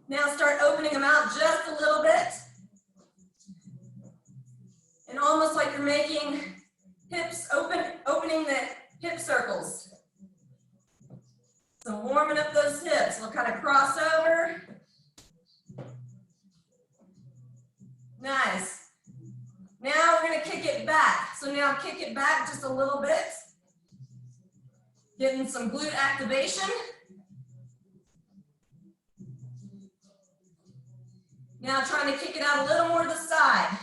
Now start opening them out just a little bit. And almost like you're making hips opening the hip circles. So warming up those hips. We'll kind of cross over. Nice. Now we're going to kick it back. So now kick it back just a little bit. Getting some glute activation. Now trying to kick it out a little more to the side.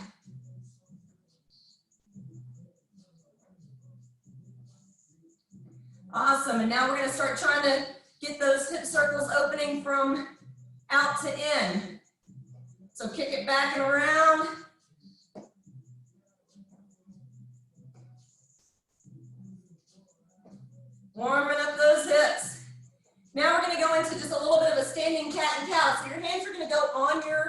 Awesome, and now we're going to start trying to get those hip circles opening from out to in. So kick it back and around. Warming up those hips. Now we're going to go into just a little bit of a standing cat and cow. So your hands are going to go on your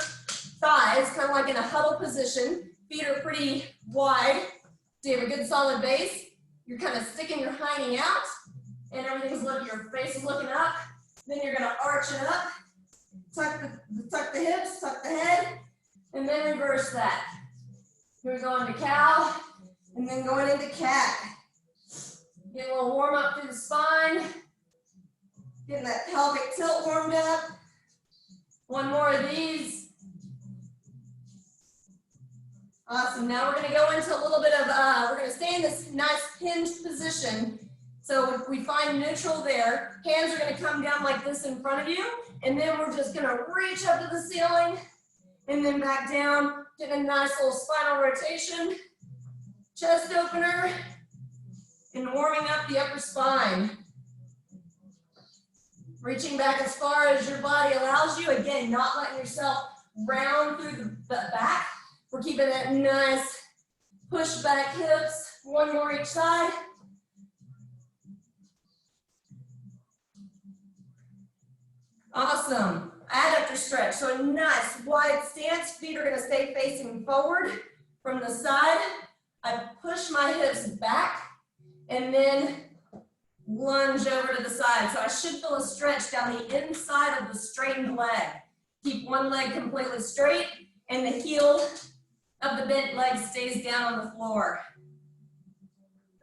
thighs, kind of like in a huddle position. Feet are pretty wide. So you have a good solid base. You're kind of sticking your hiney out, and everything's looking, your face is looking up. Then you're going to arch it up, tuck the hips, tuck the head, and then reverse that. Here we go into cow, and then going into cat. Get a little warm up through the spine. Getting that pelvic tilt warmed up. One more of these. Awesome, now we're gonna go into a little bit of, we're gonna stay in this nice hinged position. So if we find neutral there, hands are gonna come down like this in front of you, and then we're just gonna reach up to the ceiling, and then back down, getting a nice little spinal rotation, chest opener, and warming up the upper spine. Reaching back as far as your body allows you, again, not letting yourself round through the back. We're keeping that nice push back hips, one more each side. Awesome, adductor stretch. So a nice wide stance, feet are gonna stay facing forward from the side. I push my hips back and then lunge over to the side. So I should feel a stretch down the inside of the straightened leg. Keep one leg completely straight and the heel of the bent leg stays down on the floor.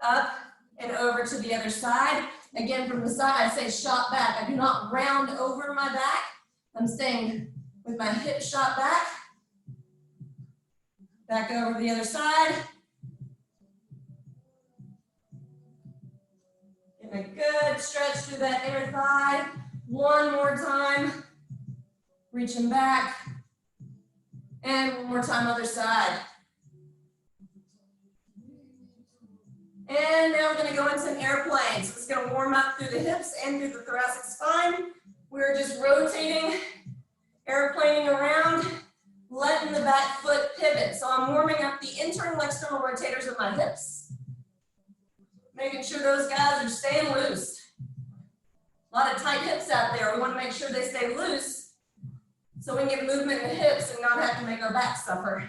Up and over to the other side. Again, from the side, I say shot back. I do not round over my back. I'm staying with my hips shot back. Back over the other side. Getting a good stretch through that inner thigh. One more time. Reaching back. And one more time, other side. And now we're going to go into an airplane. So it's going to warm up through the hips and through the thoracic spine. We're just rotating, airplaning around, letting the back foot pivot. So I'm warming up the internal external rotators of my hips. Making sure those guys are staying loose. A lot of tight hips out there. We want to make sure they stay loose so we can get movement in the hips and not have to make our back suffer.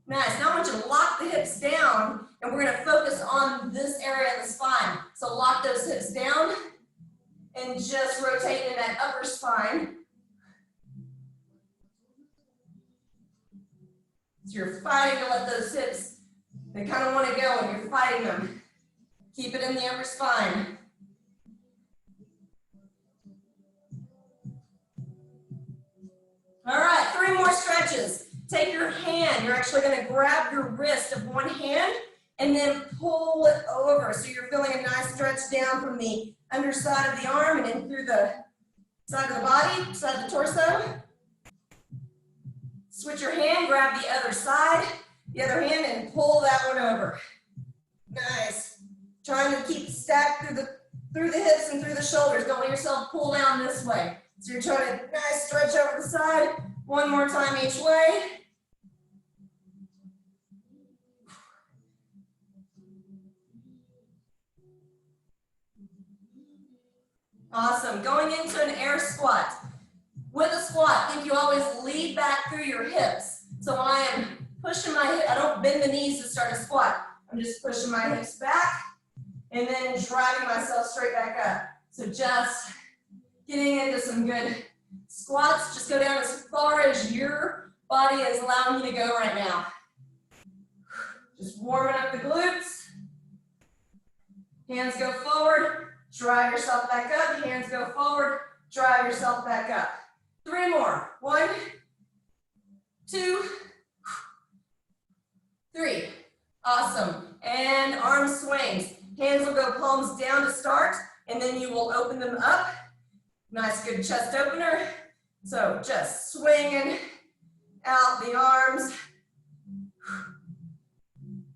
Nice, now I want you to lock the hips down and we're gonna focus on this area of the spine. So lock those hips down and just rotate in that upper spine. So you're fighting to let those hips, they kind of want to go and you're fighting them. Keep it in the upper spine. All right, 3 more stretches. Take your hand, you're actually going to grab your wrist of one hand and then pull it over. So you're feeling a nice stretch down from the underside of the arm and in through the side of the body, side of the torso. Switch your hand, grab the other side, the other hand, and pull that one over. Nice. Trying to keep stacked through the hips and through the shoulders. Don't let yourself pull down this way. So you're trying to nice stretch over the side. One more time each way. Awesome. Going into an air squat. With a squat, I think you always lead back through your hips. So I am pushing my hips. I don't bend the knees to start a squat. I'm just pushing my hips back and then driving myself straight back up. So just Getting into some good squats. Just go down as far as your body is allowing you to go right now. Just warming up the glutes. Hands go forward, drive yourself back up. Hands go forward, drive yourself back up. 3 more. 1, 2, 3. Awesome. And arm swings. Hands will go palms down to start, and then you will open them up. Nice, good chest opener. So just swinging out the arms.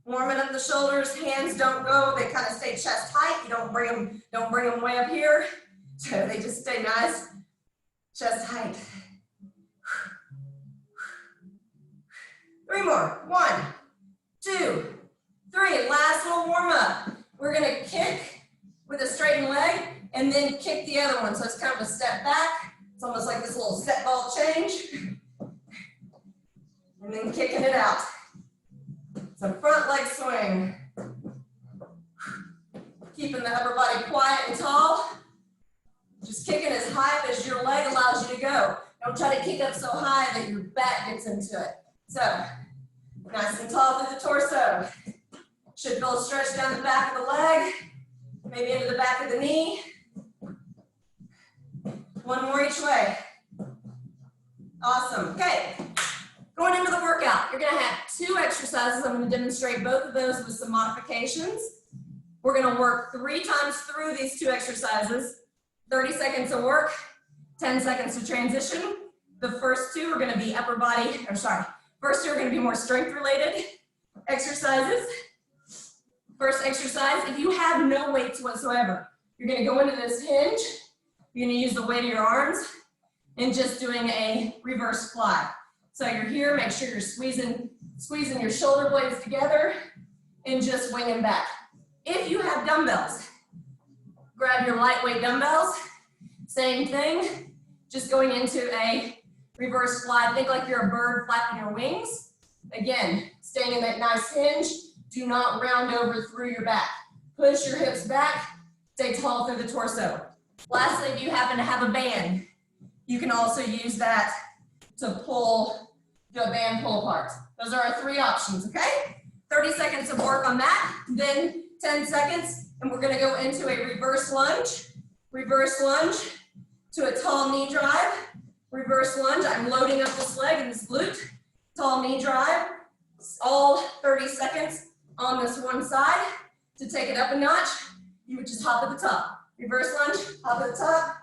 Warming up the shoulders, hands don't go, they kind of stay chest height. You don't bring them way up here. So they just stay nice, chest height. 3 more. 1, 2, 3. Last little warm up. We're gonna kick with a straightened leg and then kick the other one. So it's kind of a step back. It's almost like this little step ball change. And then kicking it out. Some front leg swing. Keeping the upper body quiet and tall. Just kicking as high up as your leg allows you to go. Don't try to kick up so high that your back gets into it. So, nice and tall through the torso. Should feel a stretch down the back of the leg, maybe into the back of the knee. 1 more each way. Awesome. Okay. Going into the workout, you're gonna have 2 exercises. I'm gonna demonstrate both of those with some modifications. We're gonna work 3 times through these 2 exercises, 30 seconds of work, 10 seconds to transition. The first 2 are gonna be first 2 are gonna be more strength related exercises. First exercise, if you have no weights whatsoever, you're gonna go into this hinge. You're gonna use the weight of your arms and just doing a reverse fly. So you're here, make sure you're squeezing your shoulder blades together and just winging back. If you have dumbbells, grab your lightweight dumbbells, same thing, just going into a reverse fly. Think like you're a bird flapping your wings. Again, staying in that nice hinge, do not round over through your back. Push your hips back, stay tall through the torso. Lastly, if you happen to have a band, you can also use that to do a band pull apart. Those are our 3 options, okay? 30 seconds of work on that, then 10 seconds, and we're gonna go into a reverse lunge to a tall knee drive, reverse lunge. I'm loading up this leg and this glute, tall knee drive, all 30 seconds on this one side. To take it up a notch, you would just hop at the top. Reverse lunge, hop at the top,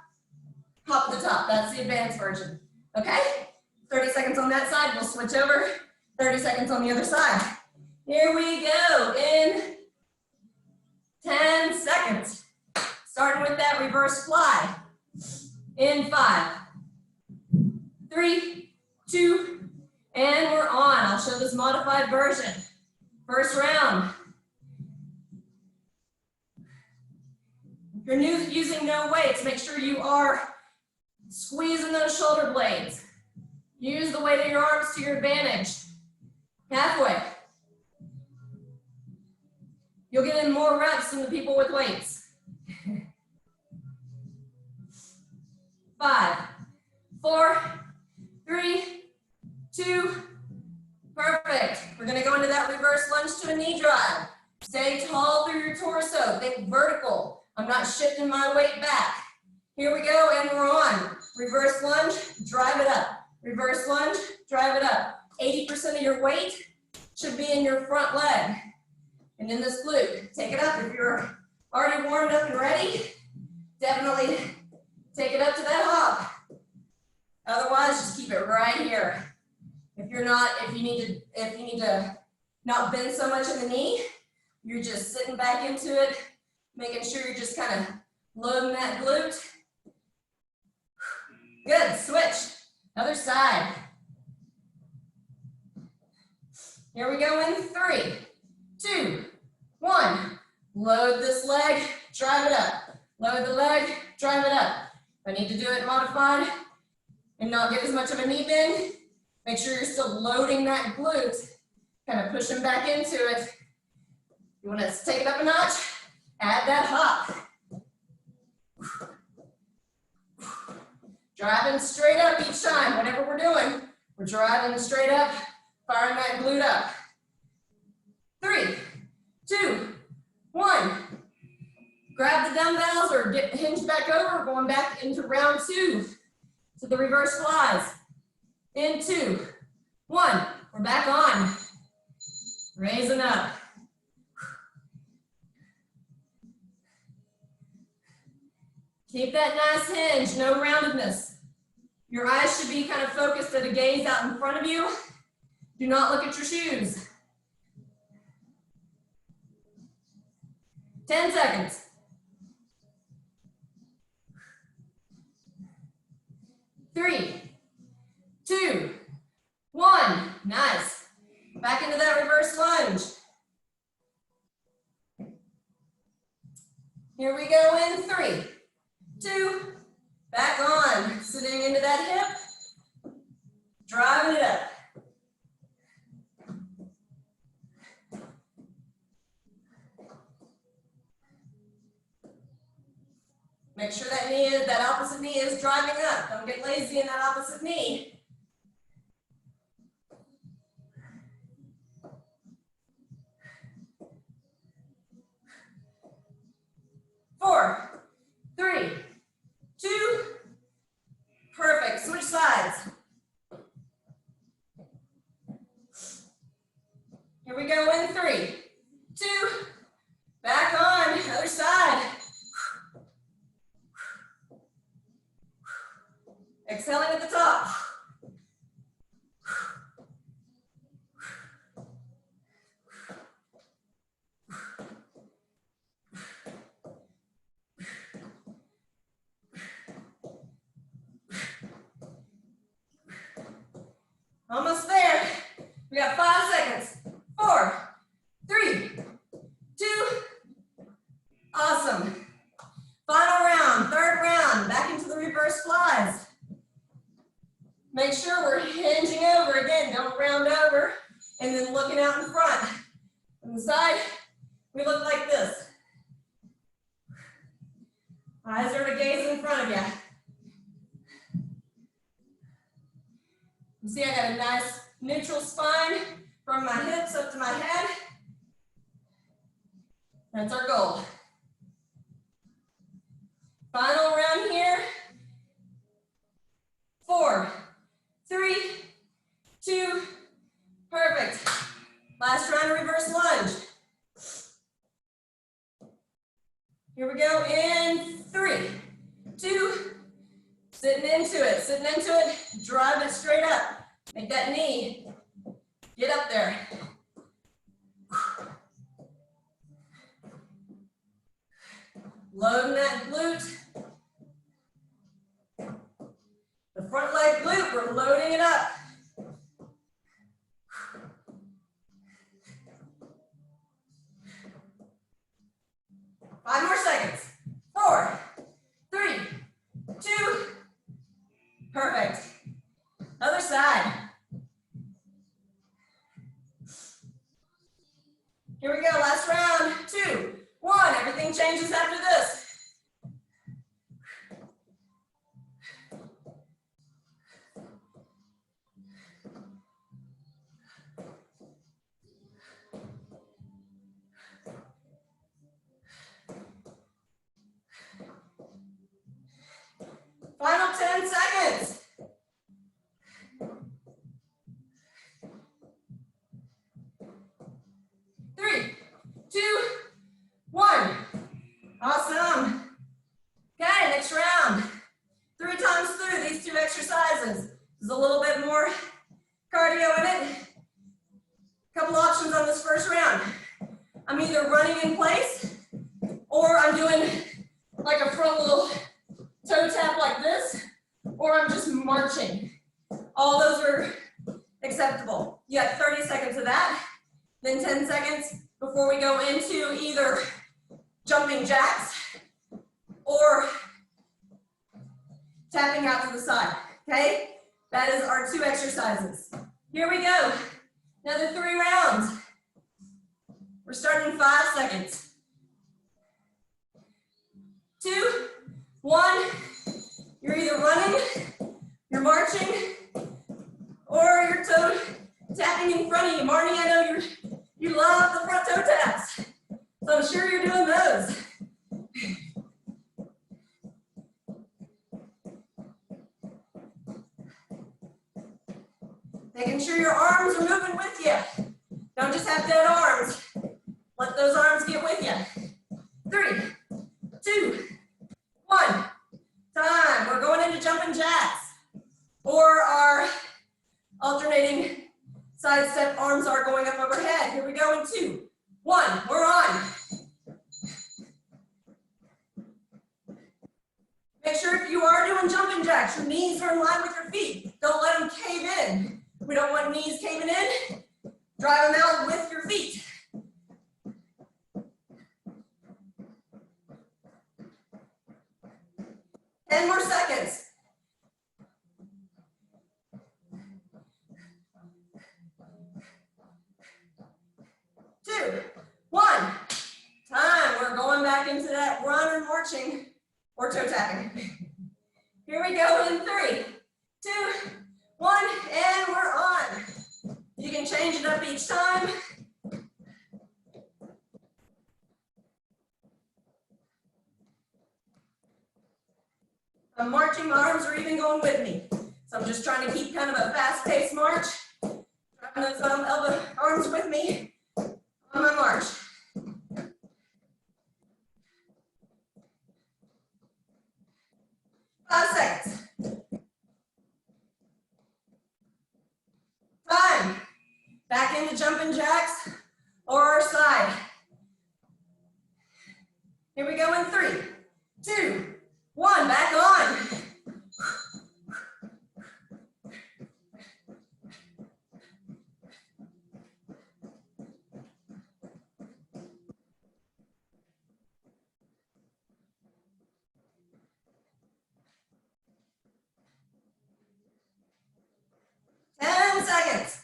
hop at the top. That's the advanced version, okay? 30 seconds on that side, we'll switch over. 30 seconds on the other side. Here we go in 10 seconds. Starting with that reverse fly. In 5, 3, 2, and we're on. I'll show this modified version. First round. If you're using no weights, make sure you are squeezing those shoulder blades. Use the weight of your arms to your advantage. Halfway. You'll get in more reps than the people with weights. 5, 4, 3, 2, perfect. We're gonna go into that reverse lunge to a knee drive. Stay tall through your torso, think vertical. I'm not shifting my weight back. Here we go, and we're on. Reverse lunge, drive it up. Reverse lunge, drive it up. 80% of your weight should be in your front leg. And in this glute, take it up. If you're already warmed up and ready, definitely take it up to that hop. Otherwise, just keep it right here. If you need to not bend so much in the knee, you're just sitting back into it, making sure you're just kind of loading that glute. Good, switch. Other side. Here we go in 3, 2, 1. Load this leg, drive it up. Load the leg, drive it up. If I need to do it modified and not get as much of a knee bend, make sure you're still loading that glute, kind of pushing back into it. You want to take it up a notch, add that hop. Driving straight up each time, whatever we're doing. We're driving straight up, firing that glute up. 3, 2, 1. Grab the dumbbells or get hinged back over, going back into round 2 to the reverse flies. In 2, 1. We're back on. Raising up. Keep that nice hinge, no roundedness. Your eyes should be kind of focused at a gaze out in front of you. Do not look at your shoes. 10 seconds. 3, 2, 1. Nice. Back into that reverse lunge. Here we go in 3, 2, back on. Sitting into that hip, driving it up. Make sure that knee is, that opposite knee is driving up. Don't get lazy in that opposite knee. 4, 3, 2, perfect. Switch sides. Here we go in 3, 2, back on, other side. Exhaling at the top. Almost there. We got 5 seconds. 4, 3, 2. Awesome. Final round, third round, back into the reverse flies. Make sure we're hinging over again, don't round over, and then looking out in front. On the side, we look like this. Eyes are to gaze in front of you. You see I got a nice neutral spine from my hips up to my head. That's our goal. Final round here. 4, 3, 2, perfect. Last round of reverse lunge. Here we go in 3, 2, sitting into it, drive it straight up. Make that knee get up there. Loading that glute. The front leg glute, we're loading it up. Five more seconds. 4, 3, 2, perfect. Other side. Here we go, last round. 2, 1, everything changes after this. Final 10 seconds. Three, 2, 1. Awesome. Okay, next round. 3 times through these 2 exercises. There's a little bit more cardio in it. Couple options on this first round. I'm either running in place or I'm doing like a front little toe tap like this, or I'm just marching. All those are acceptable. You got 30 seconds of that, then 10 seconds before we go into either jumping jacks or tapping out to the side, okay? That is our 2 exercises. Here we go, another 3 rounds. We're starting in 5 seconds. 2, 1, you're either running Marnie. Marnie, I know you love the front toe taps. So I'm sure you're doing those. Making sure your arms are moving with you. Don't just have dead arms. Let those arms get with you. 3, 2, 1. Time. We're going into jumping jacks. Or our alternating side step arms are going up overhead. Here we go in 2, 1. We're on. Make sure if you are doing jumping jacks, your knees are in line with your feet. Don't let them cave in. We don't want knees caving in. Drive them out with your feet. Ten more seconds. 2, 1. Time. We're going back into that run or marching or toe tapping. Here we go in 3, 2, 1, and we're on. You can change it up each time. I'm marching, my arms are even going with me. So I'm just trying to keep kind of a fast-paced march. Driving those arms with me on my march. 5 seconds. Time. Back into jumping jacks or our side. Here we go in 3, 2, 1. Back on. Seconds.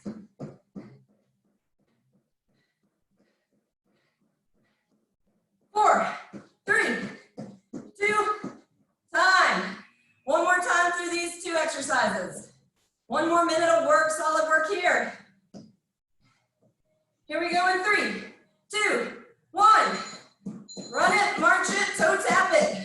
4, 3, 2, time. One more time through these 2 exercises. 1 more minute of work, solid work here. Here we go in 3, 2, 1. Run it, march it, toe tap it.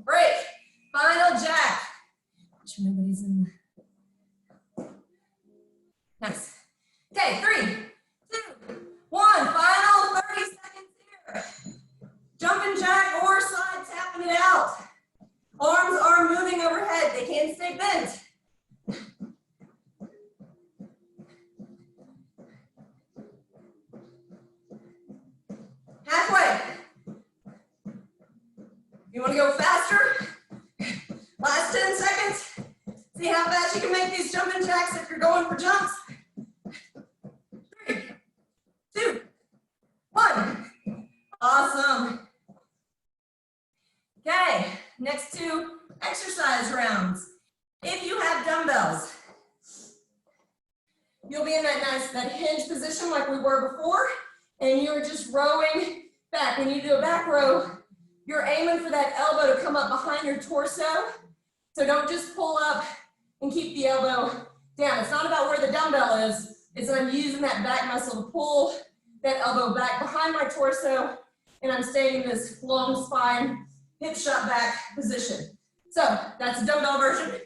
Break. Final jack. Make sure nobody's in there. Nice. Okay, 3, 2, 1. Final 30 seconds here. Jumping jack or side tapping it out. Arms are moving overhead. They can't stay bent. Halfway. You want to go faster? Last 10 seconds. See how fast you can make these jumping jacks if you're going for jumps. 3, 2, 1. Awesome. Okay, next 2 exercise rounds. If you have dumbbells, you'll be in that hinge position like we were before, and you're just rowing back. When you do a back row, you're aiming for that elbow to come up behind your torso. So don't just pull up and keep the elbow down. It's not about where the dumbbell is. It's that I'm using that back muscle to pull that elbow back behind my torso, and I'm staying in this long spine, hip shot back position. So that's a dumbbell version.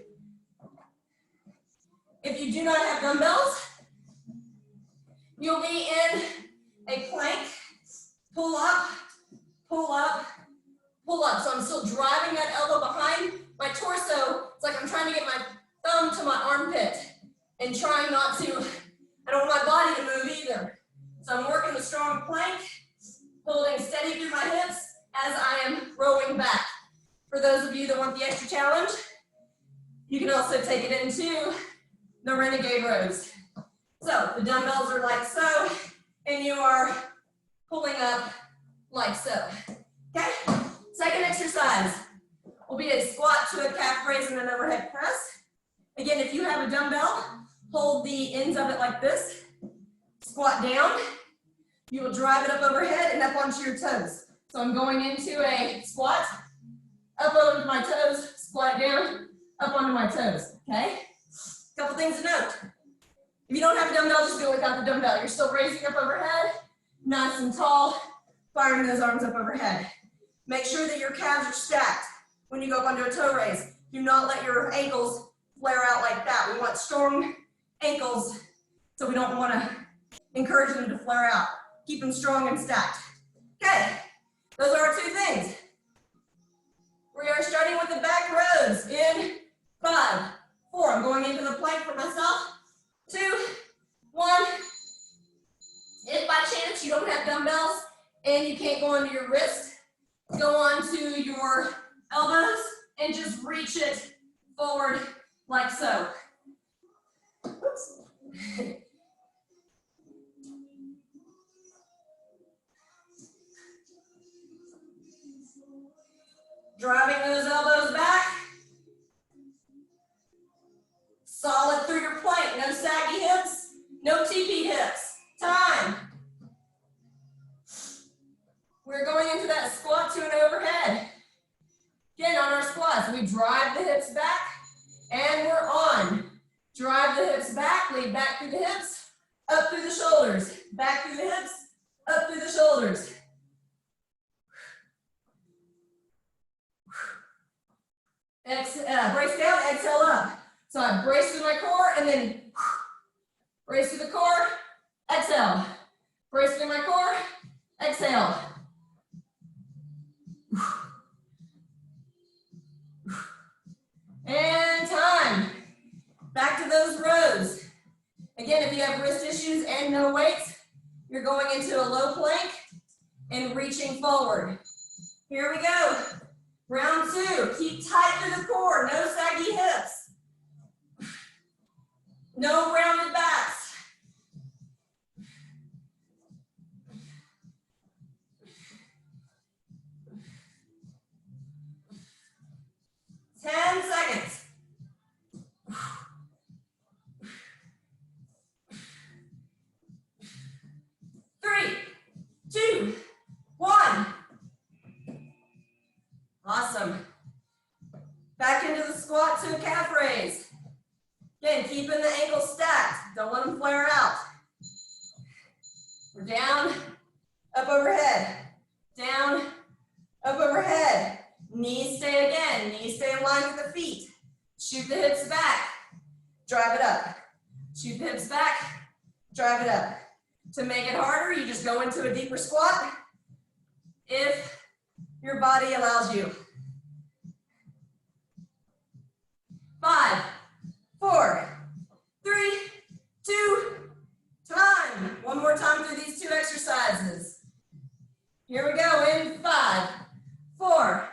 If you do not have dumbbells, you'll be in a plank, pull up, pull up, pull up. So I'm still driving that elbow behind my torso. It's like I'm trying to get my thumb to my armpit and trying not to, I don't want my body to move either. So I'm working the strong plank, holding steady through my hips as I am rowing back. For those of you that want the extra challenge, you can also take it into the renegade rows. So the dumbbells are like so, and you are pulling up like so. Okay, second exercise will be a squat to a calf raise and an overhead press. Again, if you have a dumbbell, hold the ends of it like this, squat down. You will drive it up overhead and up onto your toes. So I'm going into a squat, up onto my toes, squat down, up onto my toes, okay? Couple things to note. If you don't have a dumbbell, just do it without the dumbbell. You're still raising up overhead, nice and tall, firing those arms up overhead. Make sure that your calves are stacked when you go up onto a toe raise. Do not let your ankles flare out like that. We want strong ankles, so we don't want to encourage them to flare out. Keep them strong and stacked. Okay, those are our two things. We are starting with the back rows in 5, 4. I'm going into the plank for myself. 2, 1. If by chance you don't have dumbbells and you can't go onto your wrist, go onto your elbows and just reach it forward like so. Oops. Driving those elbows back. Solid through your plank, no saggy hips, no TP hips. Time. We're going into that squat to an overhead. Again, on our squats, we drive the hips back and we're on. Drive the hips back, lead back through the hips, up through the shoulders, back through the hips, up through the shoulders. Brace down, exhale up. So I brace through my core and then brace through the core, exhale. Brace through my core, exhale. And time. Back to those rows. Again, if you have wrist issues and no weights, you're going into a low plank and reaching forward. Here we go. Round 2. Keep tight through the core. No saggy hips. No rounded backs. Ten seconds. 3, 2, 1. Awesome. Back into the squat to a calf raise. Again, keeping the ankles stacked. Don't let them flare out. We're down, up overhead. Down, up overhead. Knees stay again. Knees stay in line with the feet. Shoot the hips back. Drive it up. Shoot the hips back. Drive it up. To make it harder, you just go into a deeper squat if your body allows you. 5, 4, 3, 2, time. One more time through these 2 exercises. Here we go in 5, 4.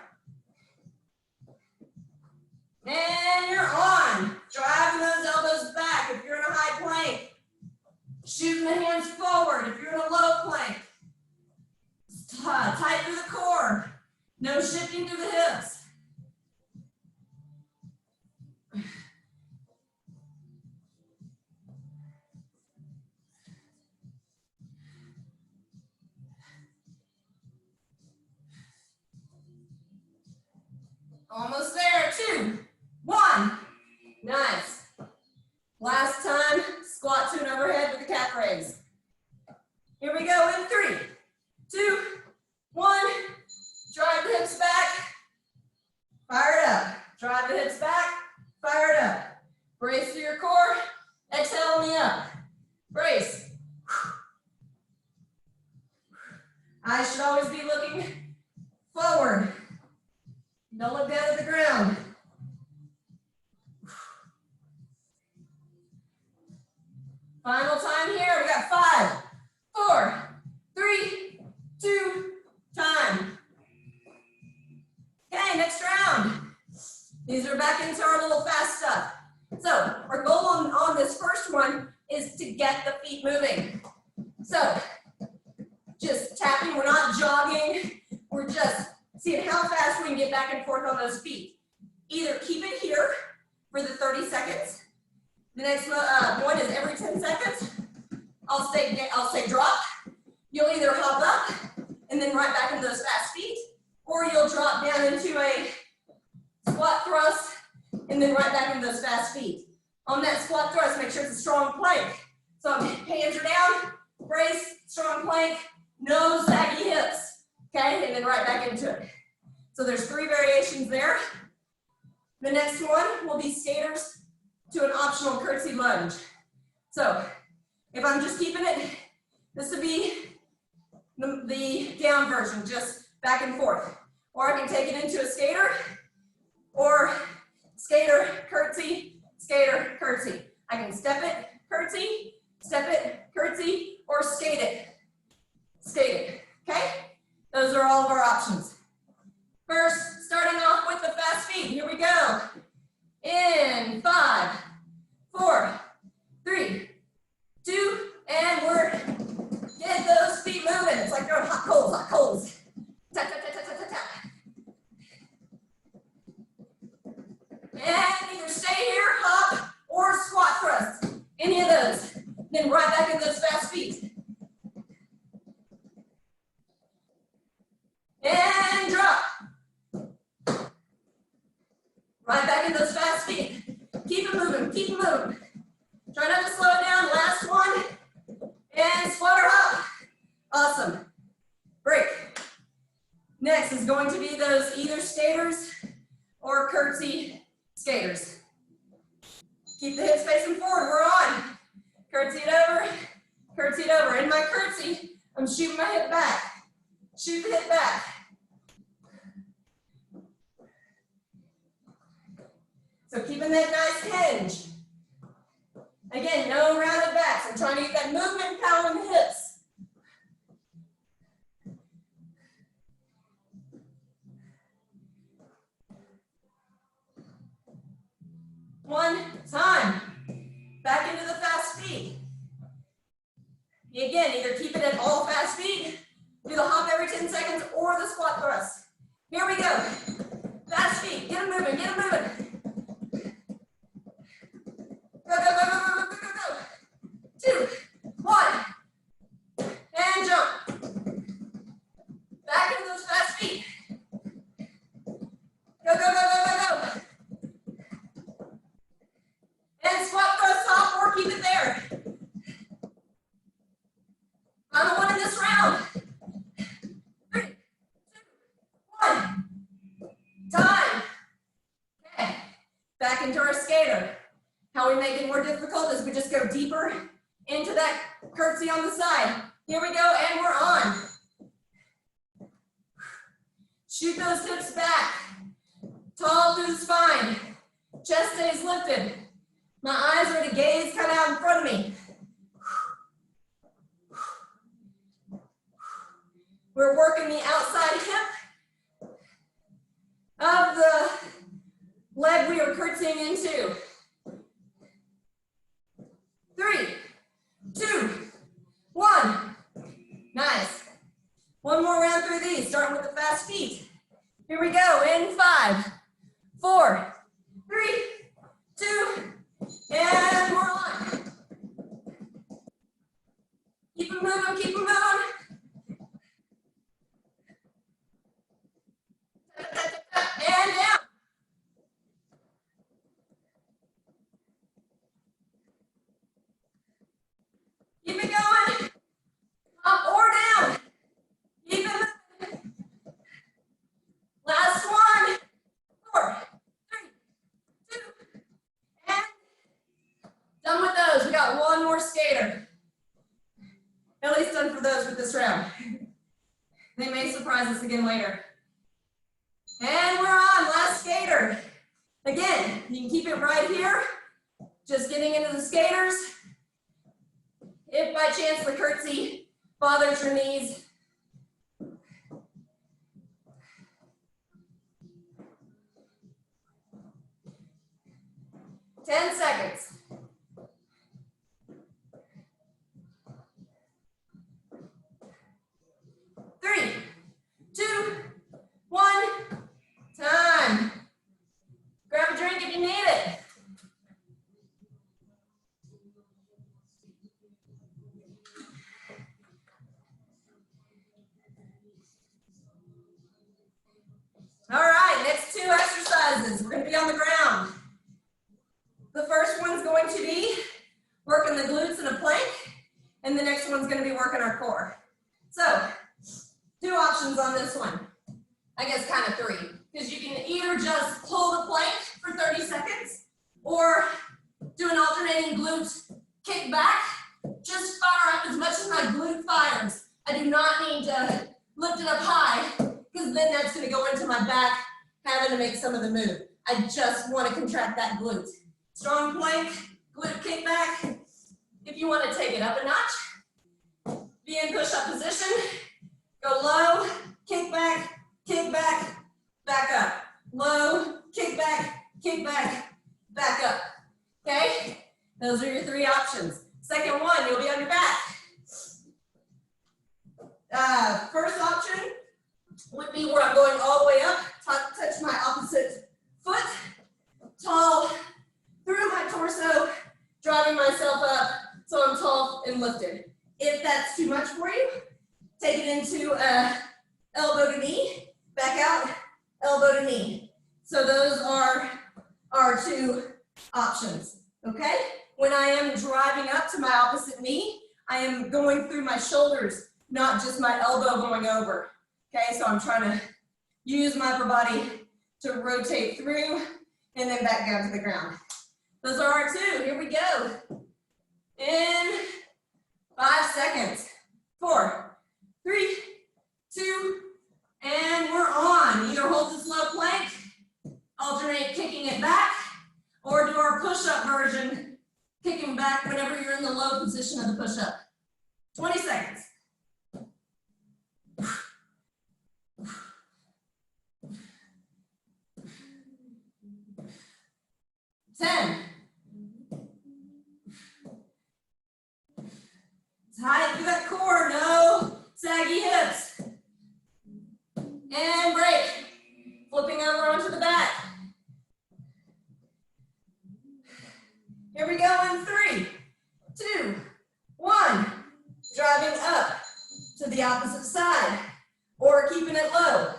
And you're on. Driving those elbows back if you're in a high plank. Shooting the hands forward if you're in a low plank. Tight through the core. No shifting through the hips. Almost there. 2, 1. Nice. Last time, squat to an overhead with a calf raise. Here we go in 3, 2, 1. Drive the hips back. Fire it up. Drive the hips back. Fire it up. Brace through your core. Exhale on the up. Brace. Eyes should always be looking forward. Don't look down at the ground. Final time here. We got 5, 4, 3, 2, time. Okay, next round. These are back into our little fast stuff. So our goal on this first one is to get the feet moving. So just tapping. We're not jogging. We're just seeing how fast we can get back and forth on those feet. Either keep it here for the 30 seconds. The next one is every 10 seconds. I'll say drop. You'll either hop up and then right back into those fast feet, or you'll drop down into a squat thrust and then right back into those fast feet. On that squat thrust, make sure it's a strong plank. So hands are down, brace, strong plank, no saggy hips, okay? And then right back into it. So there's 3 variations there. The next one will be skaters to an optional curtsy lunge. So if I'm just keeping it, this would be the down version, just back and forth. Or I can take it into a skater, or skater, curtsy, skater, curtsy. I can step it, curtsy, or skate it, okay? Those are all of our options. First, starting off with the fast feet, here we go. In 5, 4, 3, 2, and we're getting those feet moving. It's like throwing hot coals. Tap, tap, tap, tap, tap, tap, tap. And either stay here, hop, or squat thrust. Any of those. Then right back in those fast feet. And drop. Right back in those fast feet. Keep it moving, keep it moving. Try not to slow it down. Last one. And squat her up. Awesome. Break. Next is going to be those either skaters or curtsy skaters. Keep the hips facing forward. We're on. Curtsy it over. Curtsy it over. In my curtsy, I'm shooting my hip back. Shoot the hip back. So keeping that nice hinge. Again, no rounded backs. I'm trying to get that movement power in the hips. One time. Back into the fast feet. Again, either keep it at all fast feet, do the hop every 10 seconds, or the squat thrust. Here we go. Fast feet. Get them moving, get them moving. Go, go, go, go, go, go, go, go. 2, 1, and jump. Back into those fast feet. Go, go, go, go, go, go. And squat thrust hop, or keep it there. Final one in this round. 3, 2, 1. Time. Okay. Back into our skater. How we make it more difficult is we just go deeper into that curtsy on the side. Here we go, and we're on. Shoot those hips back. Tall through the spine. Chest stays lifted. My eyes are to gaze kind of out in front of me. We're working the outside hip of the leg we are curtsying into. 3, 2, 1. Nice. One more round through these, starting with the fast feet. Here we go, in 5, 4, 3, 2, and we're on. Keep them moving, keep them moving. And down. Keep it going. Up or down. Keep it moving. Last one. 4, 3, 2, and done with those. We got one more skater. At least done for those with this round. They may surprise us again later. And we're on, last skater. Again, you can keep it right here. Just getting into the skaters. If by chance the curtsy bothers your knees, 10 seconds. I guess kind of 3, because you can either just pull the plank for 30 seconds or do an alternating glute kick back. Just fire up as much as my glute fires. I do not need to lift it up high, because then that's going to go into my back, having to make some of the move. I just want to contract that glute. Strong plank, glute kick back. If you want to take it up a notch, be in push-up position, go low, kick back, back up. Low, kick back, back up. Okay? Those are your 3 options. Second one, you'll be on your back. First option would be where I'm going all the way up, touch my opposite foot, tall through my torso, driving myself up so I'm tall and lifted. If that's too much for you, take it into elbow to knee, back out, elbow to knee. So those are our 2 options, okay? When I am driving up to my opposite knee, I am going through my shoulders, not just my elbow going over. Okay, so I'm trying to use my upper body to rotate through and then back down to the ground. Those are our 2. Here we go. In 5 seconds. 4, 3, 2, and we're on. Either hold this low plank, alternate kicking it back, or do our push-up version, kicking back whenever you're in the low position of the push-up. 20 seconds. 10. Tight through that core, no saggy hips. And break. Flipping over onto the back. Here we go in 3, 2, 1. Driving up to the opposite side or keeping it low.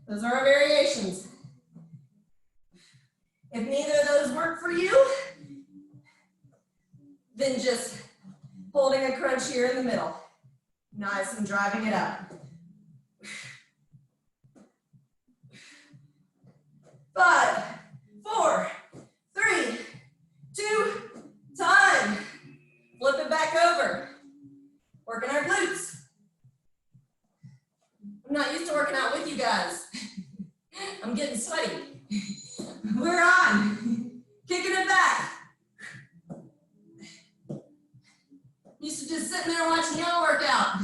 Those are our variations. If neither of those work for you, then just holding a crunch here in the middle. Nice and driving it up. 5, 4, 3, 2, time. Flip it back over. Working our glutes. I'm not used to working out with you guys. I'm getting sweaty. We're on. Kicking it back. Used to just sitting there watching y'all work out.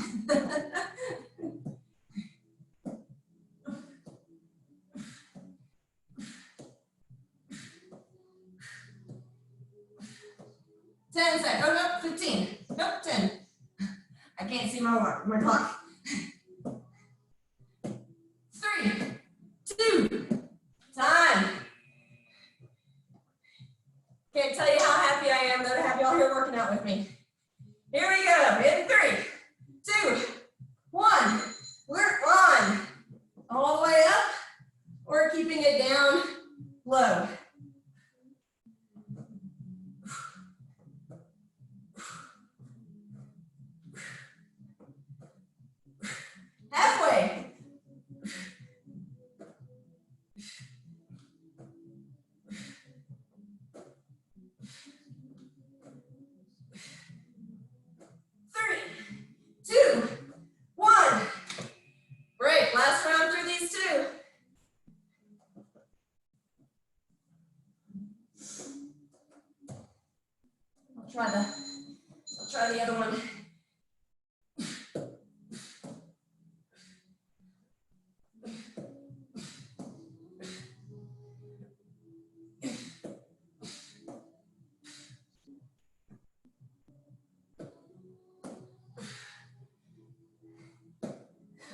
10 seconds. Oh, no, 15. Nope, 10. I can't see my clock. 3, 2, time. Can't tell you how happy I am though to have y'all here working out with me. Here we go. In 3, 2, 1. We're on. All the way up. We're keeping it down low. Halfway. Break. Last round through these 2. I'll try the other one.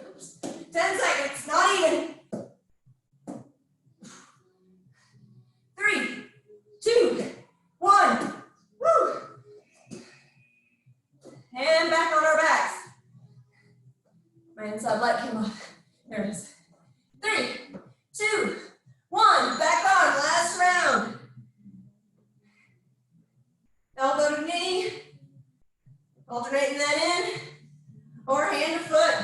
Oops. 10 seconds, not even. 3, 2, 1. Woo! And back on our backs. My inside leg came off. There it is. 3, 2, 1. Back on. Last round. Elbow to knee. Alternating that in. Or hand to foot.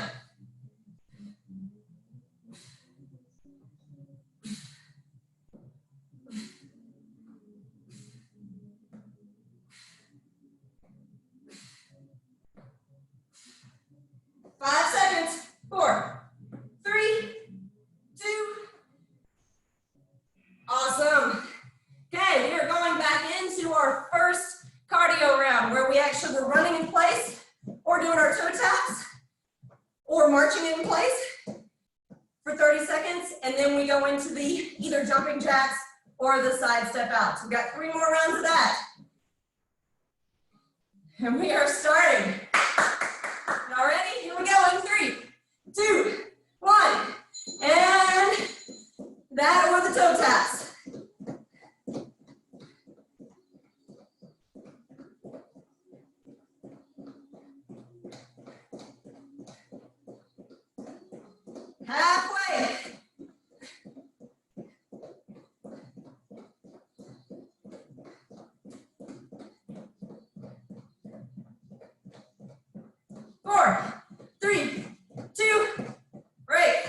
or marching in place for 30 seconds, and then we go into the either jumping jacks or the side step out. So we've got 3 more rounds of that. And we are starting. Y'all ready? Here we go in 3, 2, 1. And that or the toe taps. Halfway. Four, 3, 2, break.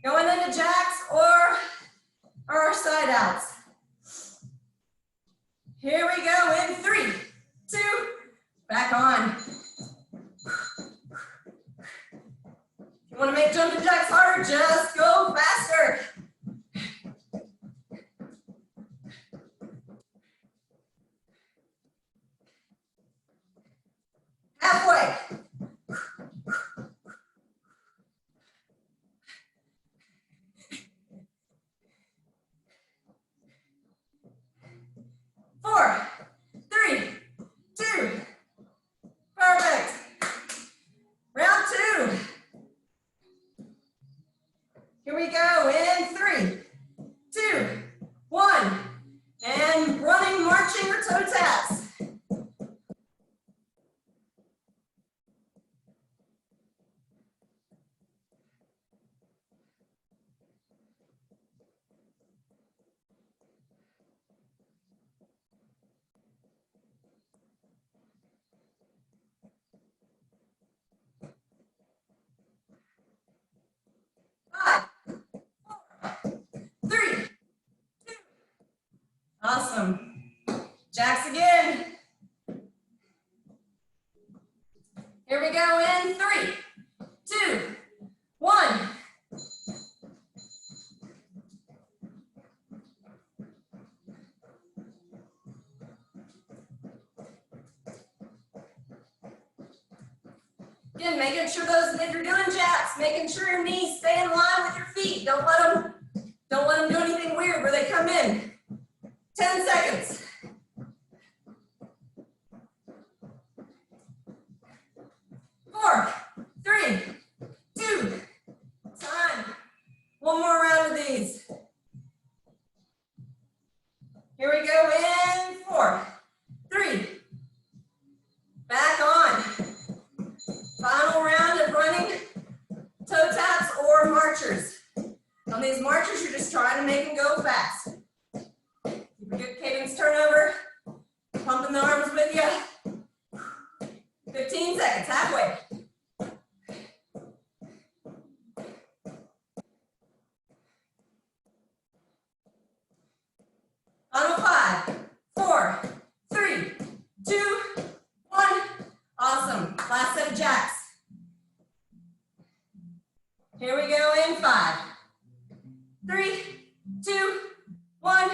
Going into jacks or our side outs. Here we go in 3, 2, back on. If you want to make jumping jacks harder, just go faster. Halfway. 4, 3, 2, perfect. Round 2. Here we go in 3, 2, 1, and running, marching, or toe taps. Awesome. Jacks again. Here we go in 3, 2, 1. Again, making sure if you're doing jacks, making sure your knees stay in line with your feet. Don't let them do anything weird where they come in. 10 seconds. 4, 3, 2, time. One more round of these. Here we go in 4, 3. Back on. Final round of running toe taps or marchers. On these marchers, you're just trying to make them go fast. Keep a good cadence turnover. Pumping the arms with you. 15 seconds, halfway. Final 5, 4, 3, 2, 1. Awesome. Last set of jacks. Here we go in 5, 3, 2, 1.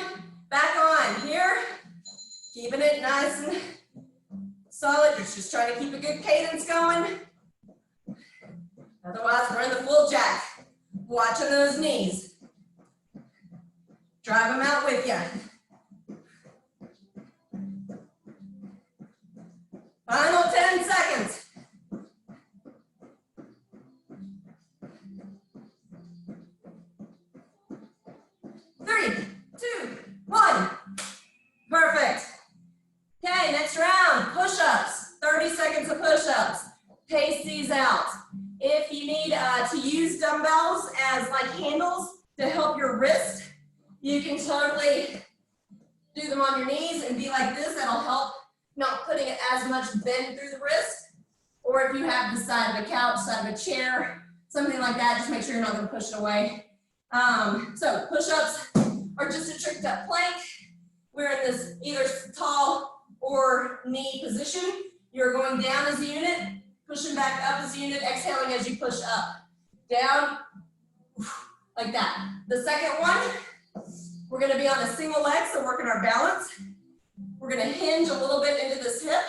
Back on here. Keeping it nice and solid. You're just trying to keep a good cadence going. Otherwise, we're in the full jack. Watching those knees. Drive them out with you. Final 10 seconds. Three, 2, 1. Perfect. Okay, next round, push-ups. 30 seconds of push-ups. Pace these out. If you need to use dumbbells as like handles to help your wrist, you can totally do them on your knees and be like this. That'll help not putting it as much bend through the wrist. Or if you have the side of a couch, side of a chair, something like that, just make sure you're not going to push it away. So push-ups are just a tricked up plank. We're in this either tall or knee position. You're going down as a unit, pushing back up as a unit, exhaling as you push up. Down, like that. The second one, we're going to be on a single leg, so working our balance. We're going to hinge a little bit into this hip.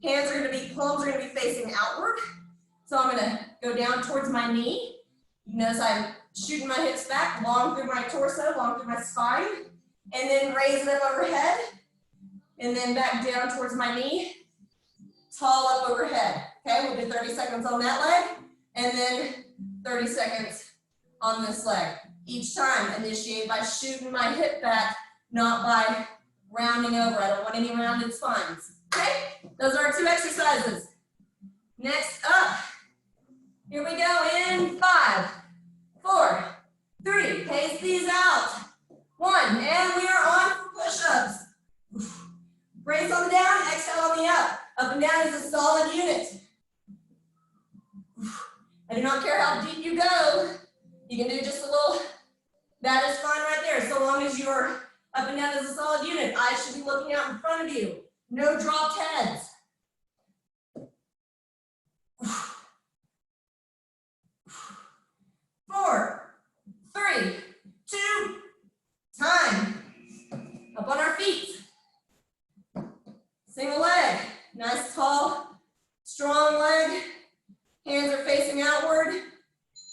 Hands are going to be, palms are going to be facing outward. So I'm gonna go down towards my knee. You notice I'm shooting my hips back, long through my torso, long through my spine, and then raise it up overhead, and then back down towards my knee, tall up overhead. Okay, we'll do 30 seconds on that leg, and then 30 seconds on this leg. Each time, initiate by shooting my hip back, not by rounding over. I don't want any rounded spines. Okay, those are our 2 exercises. Next up, here we go in 5, 4, 3. Pace these out. 1, and we are on for push-ups. Brace on the down, exhale on the up. Up and down is a solid unit. I do not care how deep you go. You can do just a little, that is fine right there. So long as your up and down is a solid unit. Eyes should be looking out in front of you. No dropped heads. 4, 3, 2, time. Up on our feet. Single leg. Nice, tall, strong leg. Hands are facing outward.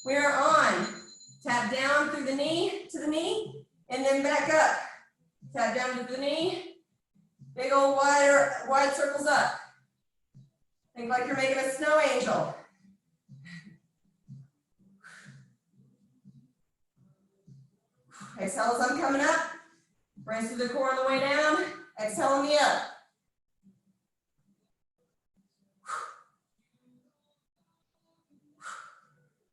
We are on. Tap down through the knee to the knee, and then back up. Tap down to the knee. Big old wide circles up. Think like you're making a snow angel. Exhale as I'm coming up. Brace through the core on the way down. Exhale on the up.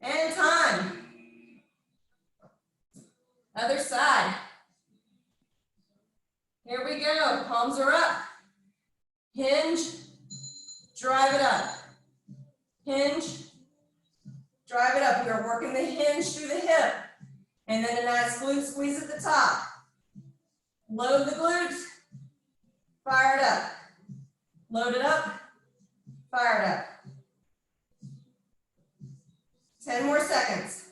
And time. Other side. Here we go. Palms are up. Hinge. Drive it up. Hinge. Drive it up. We are working the hinge through the hip. And then a nice glute squeeze at the top. Load the glutes. Fire it up. Load it up. Fire it up. 10 more seconds.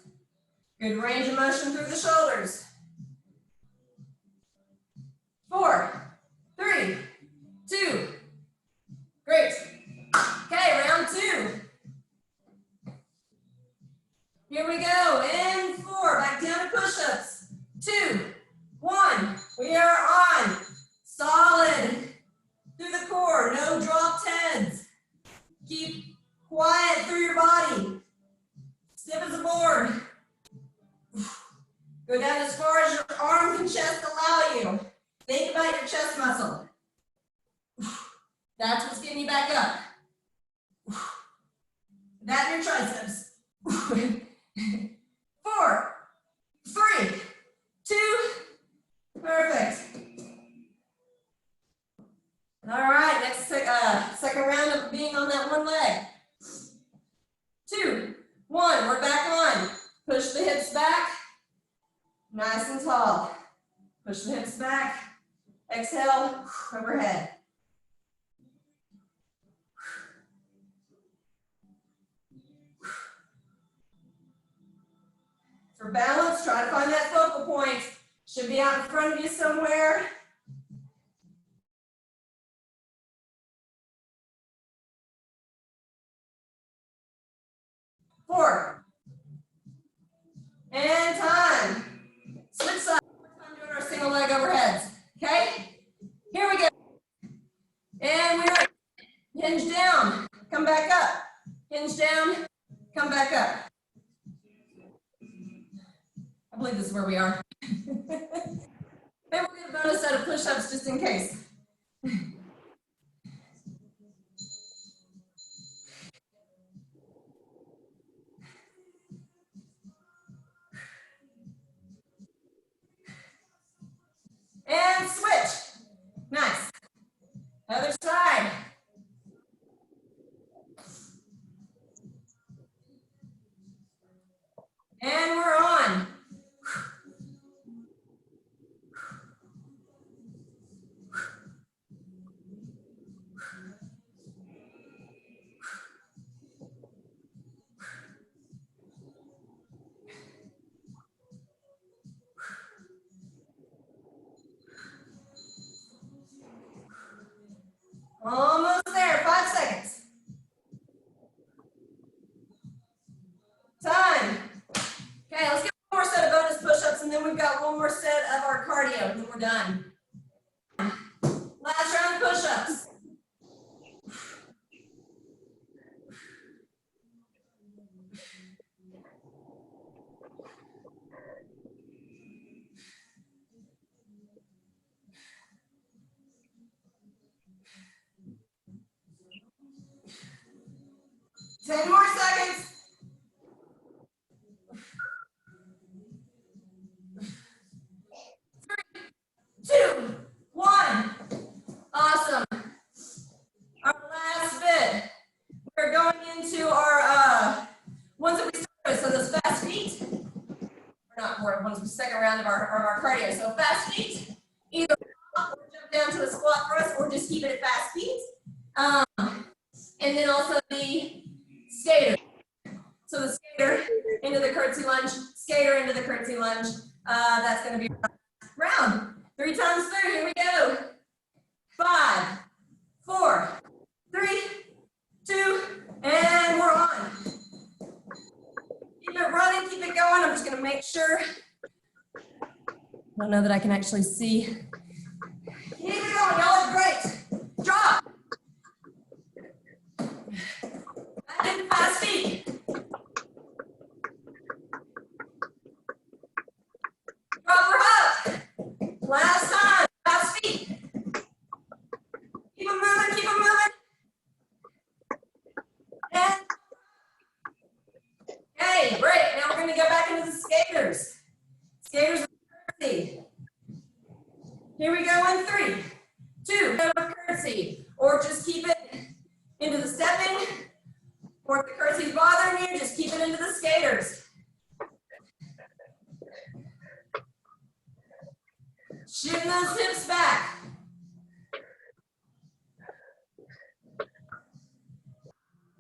Good range of motion through the shoulders. 4, 3, 2. Great. Okay, round 2. Here we go. In 4, back down to push-ups. 2, 1. We are on. Solid through the core. No dropped heads. Keep quiet through your body. Stiff as a board. Go down as far as your arms and chest allow you. Think about your chest muscle. That's what's getting you back up. That and your triceps. 4, 3, 2, perfect. All right, next second round of being on that one leg. 2, 1, we're back on. Push the hips back, nice and tall. Push the hips back, exhale, overhead. For balance, try to find that focal point. Should be out in front of you somewhere. Four. And time. Switch sides. Time doing our single leg overheads. Okay? Here we go. And we're hinge down. Come back up. Hinge down. Come back up. I believe this is where we are. Maybe we'll get a bonus set of push-ups just in case. And switch. Nice. Other side. And we're on. got one more set of our cardio, then we're done. Last round of push-ups. Ten more seconds. 3, 2, 1. Awesome. Our last bit. We're going into our ones that we started with. So those fast feet. We're not more ones. Second round of our cardio. So fast feet. Either or jump down to a squat thrust, or just keep it at fast feet. And then also the skater. So the skater into the curtsy lunge, skater into the curtsy lunge. That's going to be round. 3 times through. Here we go. 5, 4, 3, 2, and we're on. Keep it running, keep it going. I'm just going to make sure. I don't know that I can actually see. Keep it going. Y'all are great. Drop. Back into fast feet. Drop her up. Last time. Fast feet. Keep them moving, keep them moving. And okay, great. Now we're going to go back into the skaters. Skaters with curtsy. Here we go in 3, 2, curtsy. Or just keep it into the stepping. Or if the curtsy's bothering you, just keep it into the skaters. Shooting those hips back.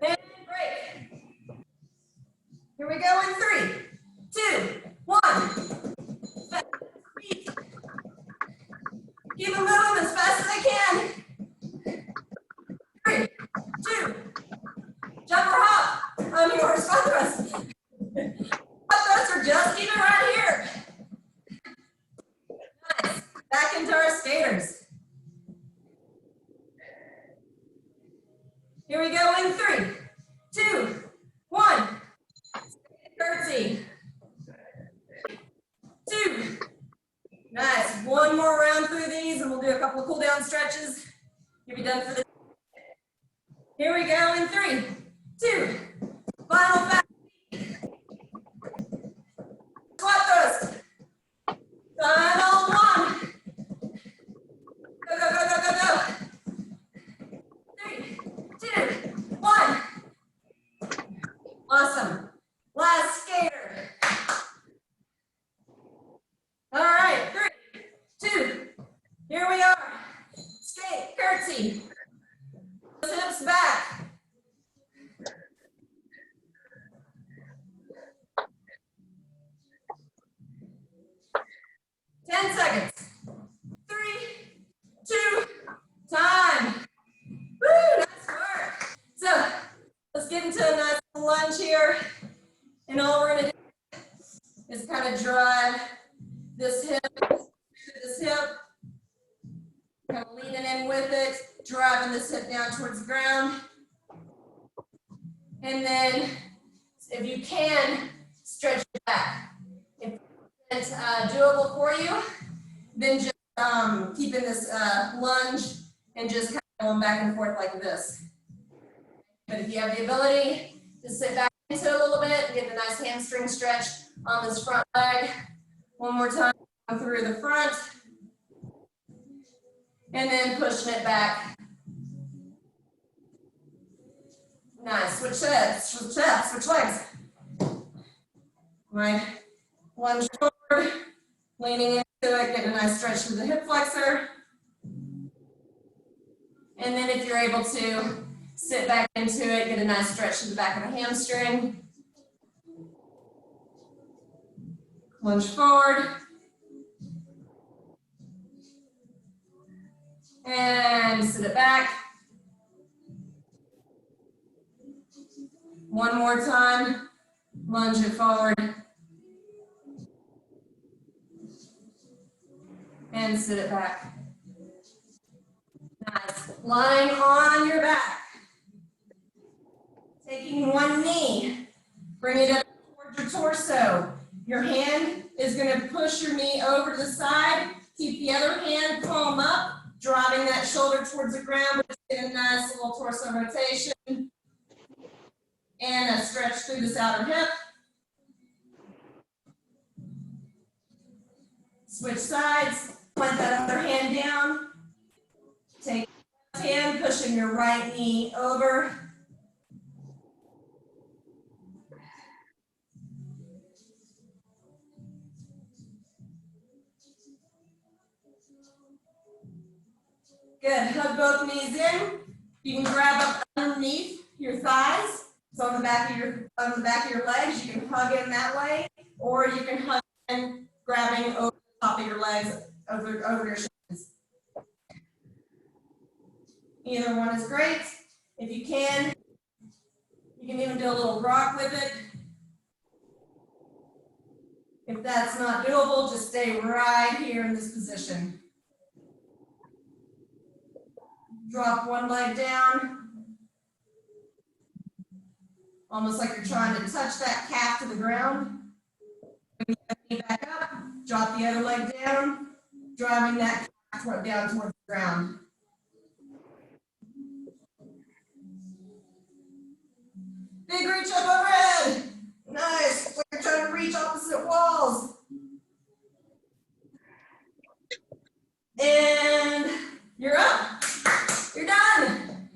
And break. Here we go in 3, 2, 1. Feet. Keep them moving as fast as I can. 3, 2. Jump or hop. Your squat thrust. Squat thrusts are just even right here. Nice. Back into our skaters. Here we go in 3, 2, 1. Curtsy. 2. Nice. One more round through these, and we'll do a couple of cool down stretches. You'll be done for this. Here we go in 3, 2. Final back. Squat thrust. Final 1. Go, go, go, go, go, go. 3, 2, 1. Awesome. Last skater. All right, 3, 2. Here we are. Skate, curtsy. Hips back. Ten seconds. 3, 2, time. Woo, nice work. So let's get into a nice lunge here. And all we're gonna do is kind of drive this hip, kind of leaning in with it, driving this hip down towards the ground. And then if you can, stretch it back. If it's doable for you, then just keeping this lunge and just kind of going back and forth like this. But if you have the ability to sit back into it a little bit and get a nice hamstring stretch on this front leg. One more time through the front. And then pushing it back. Nice. Switch legs. Switch legs. Right. Lunge forward. Leaning into it. Getting a nice stretch to the hip flexor. And then if you're able to sit back into it, get a nice stretch to the back of the hamstring. Lunge forward. And sit it back. One more time. Lunge it forward. and sit it back. Nice. Lying on your back. Taking one knee, bring it up towards your torso. Your hand is going to push your knee over to the side. Keep the other hand palm up, driving that shoulder towards the ground. Get a nice little torso rotation. And a stretch through this outer hip. Switch sides. Plant that other hand down. Take the left hand, pushing your right knee over. Good. Hug both knees in. You can grab up underneath your thighs. So on the back of your legs, you can hug in that way, or you can hug in grabbing over the top of your legs, over your shins. Either one is great. If you can even do a little rock with it. If that's not doable, just stay right here in this position. Drop one leg down. Almost like you're trying to touch that calf to the ground. Bring the knee back up, drop the other leg down, driving that calf down towards the ground. Big reach up overhead. Nice. We're trying to reach opposite walls. And you're up. You're done.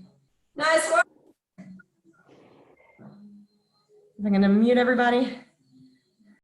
Nice work. I'm going to mute everybody.